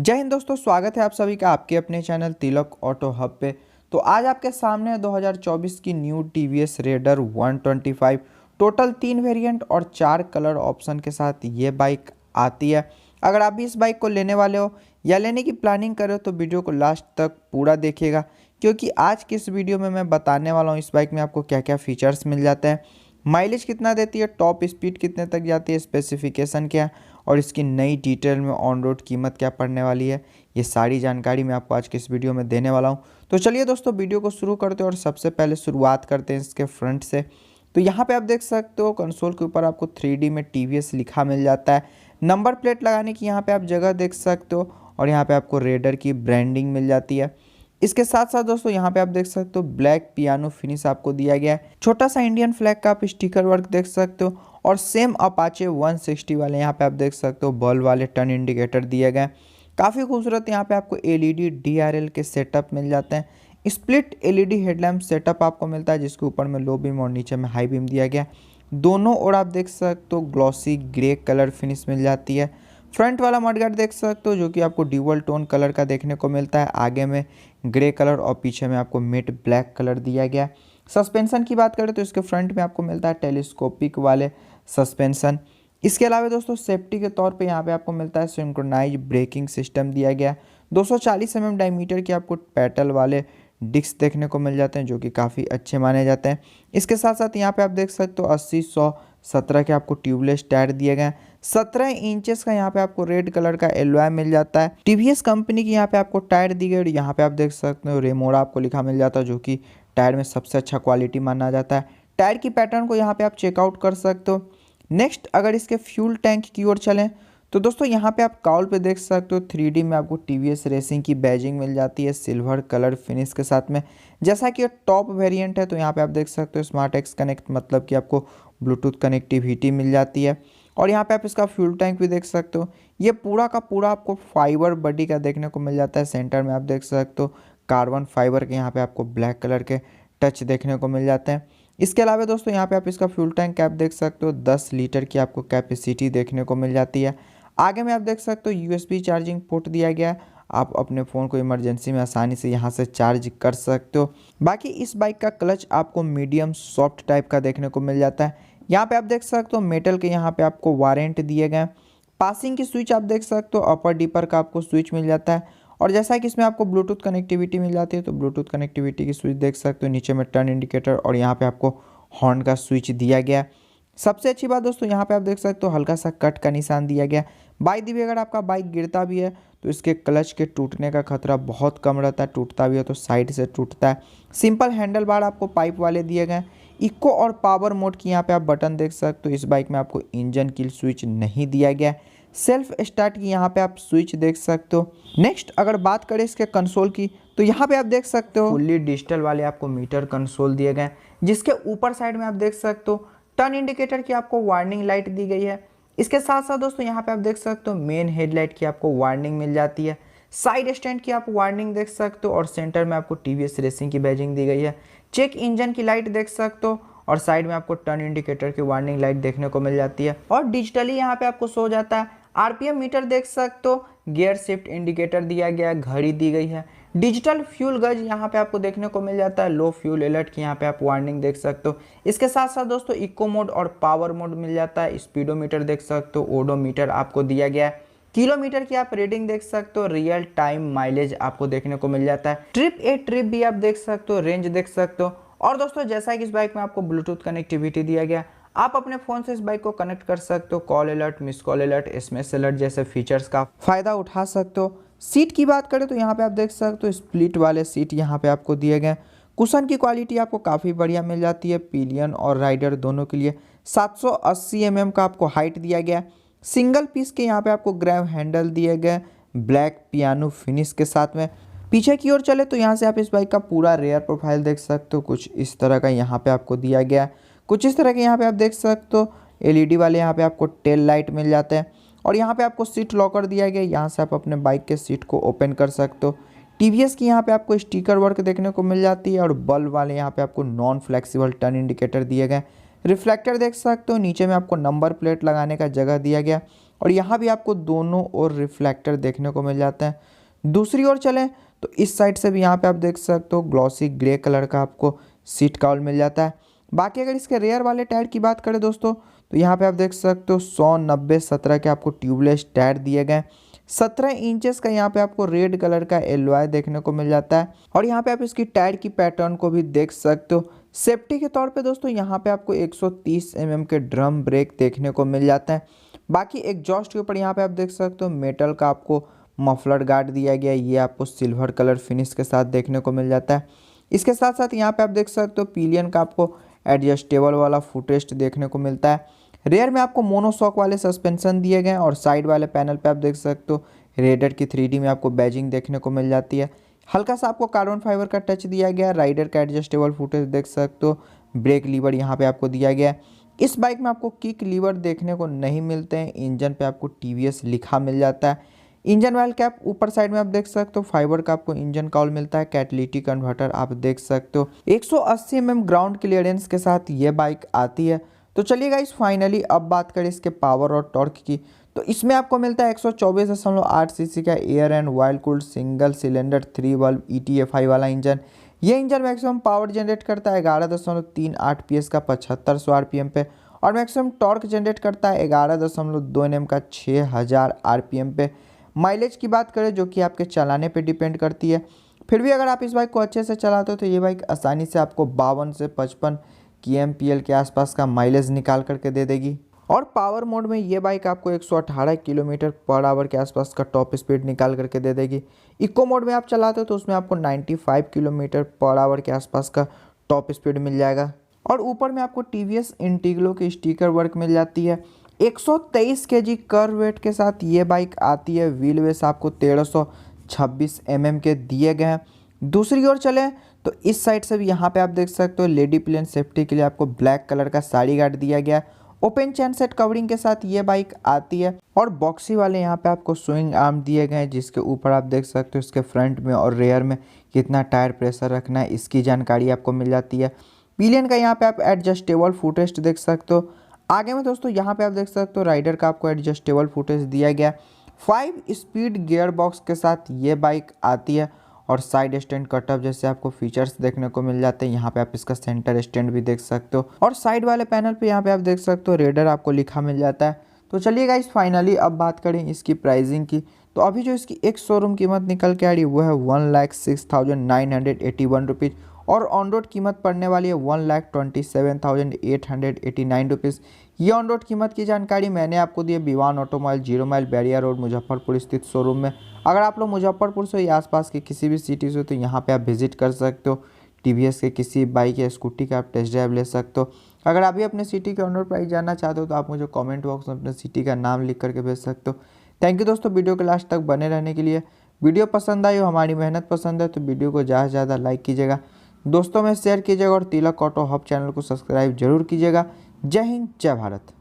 जय हिंद दोस्तों, स्वागत है आप सभी का आपके अपने चैनल तिलक ऑटो हब पे। तो आज आपके सामने है 2024 की new TVS raider 125। Total 3 variant और 4 कलर ऑप्शन के साथ ये बाइक आती है। अगर आप भी इस बाइक को लेने वाले हो या लेने की प्लानिंग कर रहे हो तो वीडियो को लास्ट तक पूरा देखिएगा, क्योंकि आज की इस वीडियो में मैं बताने वाला हूँ इस बाइक में आपको क्या क्या फीचर्स मिल जाते हैं, माइलेज कितना देती है, टॉप स्पीड कितने तक जाती है, स्पेसिफिकेशन क्या है और इसकी नई डिटेल में ऑन रोड कीमत क्या पड़ने वाली है। ये सारी जानकारी मैं आपको आज के इस वीडियो में देने वाला हूँ। तो चलिए दोस्तों, वीडियो को शुरू करते हैं और सबसे पहले शुरुआत करते हैं इसके फ्रंट से। तो यहाँ पे आप देख सकते हो कंसोल के ऊपर आपको 3D में टीवीएस लिखा मिल जाता है। नंबर प्लेट लगाने की यहाँ पे आप जगह देख सकते हो और यहाँ पे आपको रेडर की ब्रांडिंग मिल जाती है। इसके साथ साथ दोस्तों यहाँ पे आप देख सकते हो ब्लैक पियानो फिनिश आपको दिया गया है। छोटा सा इंडियन फ्लैग का आप स्टिकर वर्क देख सकते हो और सेम अपाचे 160 वाले यहाँ पे आप देख सकते हो बल्ब वाले टर्न इंडिकेटर दिए गए। काफ़ी खूबसूरत यहाँ पे आपको एलईडी डीआरएल के सेटअप मिल जाते हैं। स्प्लिट एलईडी हेडलैम्प सेटअप आपको मिलता है, जिसके ऊपर में लो बीम और नीचे में हाई बीम दिया गया। दोनों ओर आप देख सकते हो ग्लॉसी ग्रे कलर फिनिश मिल जाती है। फ्रंट वाला मडगार्ड देख सकते हो जो कि आपको ड्यूअल टोन कलर का देखने को मिलता है। आगे में ग्रे कलर और पीछे में आपको मेट ब्लैक कलर दिया गया है। सस्पेंशन की बात करें तो इसके फ्रंट में आपको मिलता है टेलीस्कोपिक वाले सस्पेंशन। इसके अलावा दोस्तों सेफ्टी के तौर पे यहाँ पे आपको मिलता है सिंक्रोनाइज ब्रेकिंग सिस्टम दिया गया। 240 mm डायमीटर के आपको पैटल वाले डिस्क देखने को मिल जाते हैं, जो कि काफ़ी अच्छे माने जाते हैं। इसके साथ साथ यहाँ पे आप देख सकते हो 80-100-17 के आपको ट्यूबलेस टायर दिए गए हैं। 17 इंचेस का यहाँ पे आपको रेड कलर का एलॉय मिल जाता है। टीवीएस कंपनी की यहाँ पे आपको टायर दी गई और यहाँ पे आप देख सकते हो रेमोरा आपको लिखा मिल जाता है, जो कि टायर में सबसे अच्छा क्वालिटी माना जाता है। टायर की पैटर्न को यहाँ पे आप चेकआउट कर सकते हो। नेक्स्ट अगर इसके फ्यूल टैंक की ओर चलें तो दोस्तों यहाँ पे आप काउल पे देख सकते हो 3D में आपको टीवीएस रेसिंग की बैजिंग मिल जाती है सिल्वर कलर फिनिश के साथ में। जैसा कि ये टॉप वेरिएंट है तो यहाँ पे आप देख सकते हो स्मार्ट एक्स कनेक्ट, मतलब कि आपको ब्लूटूथ कनेक्टिविटी मिल जाती है। और यहाँ पे आप इसका फ्यूल टैंक भी देख सकते हो। ये पूरा का पूरा आपको फाइबर बॉडी का देखने को मिल जाता है। सेंटर में आप देख सकते हो कार्बन फाइबर के यहाँ पे आपको ब्लैक कलर के टच देखने को मिल जाते हैं। इसके अलावा दोस्तों यहाँ पे आप इसका फ्यूल टैंक कैप देख सकते हो। 10 लीटर की आपको कैपेसिटी देखने को मिल जाती है। आगे में आप देख सकते हो यूएसबी चार्जिंग पोर्ट दिया गया है। आप अपने फ़ोन को इमरजेंसी में आसानी से यहाँ से चार्ज कर सकते हो। बाकी इस बाइक का क्लच आपको मीडियम सॉफ्ट टाइप का देखने को मिल जाता है। यहाँ पे आप देख सकते हो मेटल के यहाँ पे आपको वारंट दिए गए। पासिंग की स्विच आप देख सकते हो, अपर डिपर का आपको स्विच मिल जाता है। और जैसा कि इसमें आपको ब्लूटूथ कनेक्टिविटी मिल जाती है तो ब्लूटूथ कनेक्टिविटी की स्विच देख सकते हो। नीचे में टर्न इंडिकेटर और यहाँ पे आपको हॉर्न का स्विच दिया गया। सबसे अच्छी बात दोस्तों यहाँ पे आप देख सकते हो हल्का सा कट का निशान दिया गया। बाई दी भी अगर आपका बाइक गिरता भी है तो इसके क्लच के टूटने का खतरा बहुत कम रहता है। टूटता भी है तो साइड से टूटता है। सिंपल हैंडल बार आपको पाइप वाले दिए गए। इको और पावर मोड की यहाँ पे आप बटन देख सकते हो। इस बाइक में आपको इंजन किल स्विच नहीं दिया गया। सेल्फ स्टार्ट की यहाँ पे आप स्विच देख सकते हो। नेक्स्ट अगर बात करें इसके कंसोल की तो यहाँ पे आप देख सकते हो फुल्ली डिजिटल वाले आपको मीटर कंसोल दिए गए, जिसके ऊपर साइड में आप देख सकते हो टर्न इंडिकेटर की आपको वार्निंग लाइट दी गई है। इसके साथ साथ दोस्तों यहाँ पे आप देख सकते हो मेन हेडलाइट की आपको वार्निंग मिल जाती है। साइड स्टैंड की आप वार्निंग देख सकते हो और सेंटर में आपको टीवीएस रेसिंग की बैजिंग दी गई है। चेक इंजन की लाइट देख सकते हो और साइड में आपको टर्न इंडिकेटर की वार्निंग लाइट देखने को मिल जाती है। और डिजिटली यहाँ पे आपको शो जाता है। आरपीएम मीटर देख सकते हो, गियर शिफ्ट इंडिकेटर दिया गया, घड़ी दी गई है। डिजिटल फ्यूल गज यहाँ पे आपको देखने को मिल जाता है। लो फ्यूल अलर्ट की यहाँ पे आप वार्निंग देख सकते हो। इसके साथ साथ दोस्तों इको मोड और पावर मोड मिल जाता है। स्पीडोमीटर देख सकते हो, ओडोमीटर आपको दिया गया है। किलोमीटर की आप रीडिंग देख सकते हो। रियल टाइम माइलेज आपको देखने को मिल जाता है। ट्रिप भी आप देख सकते हो, रेंज देख सकते हो। और दोस्तों जैसा कि इस बाइक में आपको ब्लूटूथ कनेक्टिविटी दिया गया, आप अपने फ़ोन से इस बाइक को कनेक्ट कर सकते हो। Call alert, miss call alert, SMS alert जैसे फीचर्स का फ़ायदा उठा सकते हो। सीट की बात करें तो यहाँ पे आप देख सकते हो स्प्लिट वाले सीट यहाँ पे आपको दिए गए। कुशन की क्वालिटी आपको काफ़ी बढ़िया मिल जाती है। पिलियन और राइडर दोनों के लिए 780 mm का आपको हाइट दिया गया। सिंगल पीस के यहाँ पे आपको ग्रैब हैंडल दिए गए ब्लैक पियानो फिनिश के साथ में। पीछे की ओर चले तो यहाँ से आप इस बाइक का पूरा रेयर प्रोफाइल देख सकते हो। कुछ इस तरह का यहाँ पे आपको दिया गया है। कुछ इस तरह के यहाँ पे आप देख सकते हो एलईडी वाले यहाँ पे आपको टेल लाइट मिल जाते हैं। और यहाँ पे आपको सीट लॉकर दिया गया। यहाँ से आप अपने बाइक के सीट को ओपन कर सकते हो। टीवीएस की यहाँ पे आपको स्टिकर वर्क देखने को मिल जाती है। और बल्ब वाले यहाँ पे आपको नॉन फ्लेक्सिबल टर्न इंडिकेटर दिए गए। रिफ्लेक्टर देख सकते हो। नीचे में आपको नंबर प्लेट लगाने का जगह दिया गया। और यहाँ भी आपको दोनों ओर रिफ्लेक्टर देखने को मिल जाते हैं। दूसरी ओर चलें तो इस साइड से भी यहाँ पे आप देख सकते हो ग्लॉसी ग्रे कलर का आपको सीट कवर मिल जाता है। बाकी अगर इसके रेयर वाले टायर की बात करें दोस्तों तो यहाँ पे आप देख सकते हो 100/90/17 के आपको ट्यूबलेस टायर दिए गए। 17 इंचेस का यहाँ पे आपको रेड कलर का एलॉय देखने को मिल जाता है और यहाँ पे आप इसकी टायर की पैटर्न को भी देख सकते हो। सेफ्टी के तौर पे दोस्तों यहाँ पे आपको 130 mm के ड्रम ब्रेक देखने को मिल जाता है। बाकी एग्जॉस्ट के ऊपर यहाँ पे आप देख सकते हो मेटल का आपको मफलर गार्ड दिया गया है, ये आपको सिल्वर कलर फिनिश के साथ देखने को मिल जाता है। इसके साथ साथ यहाँ पे आप देख सकते हो पिलियन का आपको एडजस्टेबल वाला फुटरेस्ट देखने को मिलता है। रेयर में आपको मोनोशॉक वाले सस्पेंशन दिए गए हैं और साइड वाले पैनल पे आप देख सकते हो रेडर की 3D में आपको बैजिंग देखने को मिल जाती है। हल्का सा आपको कार्बन फाइबर का टच दिया गया है। राइडर का एडजस्टेबल फुटेज देख सकते हो। ब्रेक लीवर यहाँ पे आपको दिया गया है। इस बाइक में आपको किक लीवर देखने को नहीं मिलते हैं। इंजन पे आपको TVS लिखा मिल जाता है। इंजन ऑयल कैप ऊपर साइड में आप देख सकते हो फाइबर का आपको इंजन कॉल मिलता है। कैटेलिटिक कन्वर्टर आप देख सकते हो। 180 mm ग्राउंड क्लियरेंस के साथ ये बाइक आती है। तो चलिए गाइस फाइनली अब बात करें इसके पावर और टॉर्क की। तो इसमें आपको मिलता है 124.8 सीसी का air and while cooled single cylinder 3 valve ETFI वाला इंजन। ये इंजन मैक्सिमम पावर जनरेट करता है 11.38 PS का 7500 RPM पे और मैक्सिमम टॉर्क जनरेट करता है 11.2 Nm का 6000 RPM पे। माइलेज की बात करें जो कि आपके चलाने पे डिपेंड करती है, फिर भी अगर आप इस बाइक को अच्छे से चलाते हो तो ये बाइक आसानी से आपको 52 से 55 kmpl के आसपास का माइलेज निकाल करके दे देगी। और पावर मोड में ये बाइक आपको 118 km/h के आसपास का टॉप स्पीड निकाल करके दे देगी। इको मोड में आप चलाते हो तो उसमें आपको 95 km/h के आसपास का टॉप स्पीड मिल जाएगा। और ऊपर में आपको TVS इंटीग्रो की स्टिकर वर्क मिल जाती है। 123 kg कर्व वेट के साथ ये बाइक आती है। व्हील बेस आपको 1326 mm के दिए गए हैं। दूसरी ओर चलें तो इस साइड से भी यहाँ पे आप देख सकते हो लेडी प्लेन सेफ्टी के लिए आपको ब्लैक कलर का साड़ी गार्ड दिया गया है। ओपन चैन सेट कवरिंग के साथ ये बाइक आती है और बॉक्सी वाले यहाँ पे आपको स्विंग आर्म दिए गए हैं जिसके ऊपर आप देख सकते हो इसके फ्रंट में और रेयर में कितना टायर प्रेशर रखना है इसकी जानकारी आपको मिल जाती है। पिलियन का यहाँ पे आप एडजस्टेबल फुटरेस्ट देख सकते हो। आगे में दोस्तों यहाँ पे आप देख सकते हो राइडर का आपको एडजस्टेबल फुटेज दिया गया। 5 स्पीड गियर बॉक्स के साथ ये बाइक आती है और साइड स्टैंड कटअप जैसे आपको फीचर्स देखने को मिल जाते हैं। यहाँ पे आप इसका सेंटर स्टैंड भी देख सकते हो और साइड वाले पैनल पे यहाँ पे आप देख सकते हो रेडर आपको लिखा मिल जाता है। तो चलिए गाइस फाइनली अब बात करें इसकी प्राइसिंग की। तो अभी जो इसकी एक शोरूम कीमत निकल के आ रही है वो है 1,06,981 रुपीज़ और ऑन रोड कीमत पड़ने वाली है 1,27,889 रुपीज़। ये ऑन रोड कीमत की जानकारी मैंने आपको दी है Vivaan automobile 0 mile Bairiya road Muzaffarpur स्थित शोरूम में। अगर आप लोग मुजफ्फरपुर से या आसपास के किसी भी सिटी से हो तो यहाँ पे आप विजिट कर सकते हो। TVS के किसी बाइक या स्कूटी का आप टेस्ट ड्राइव ले सकते हो। अगर अभी अपने सिटी के ऑन रोड प्राइस जानना चाहते हो तो आप मुझे कमेंट बॉक्स में अपने सिटी का नाम लिख करके भेज सकते हो। थैंक यू दोस्तों वीडियो के लास्ट तक बने रहने के लिए। वीडियो पसंद आई हो, हमारी मेहनत पसंद है तो वीडियो को ज़्यादा से ज़्यादा लाइक कीजिएगा, दोस्तों में शेयर कीजिएगा और तिलक ऑटो हब चैनल को सब्सक्राइब जरूर कीजिएगा। जय हिंद, जय भारत।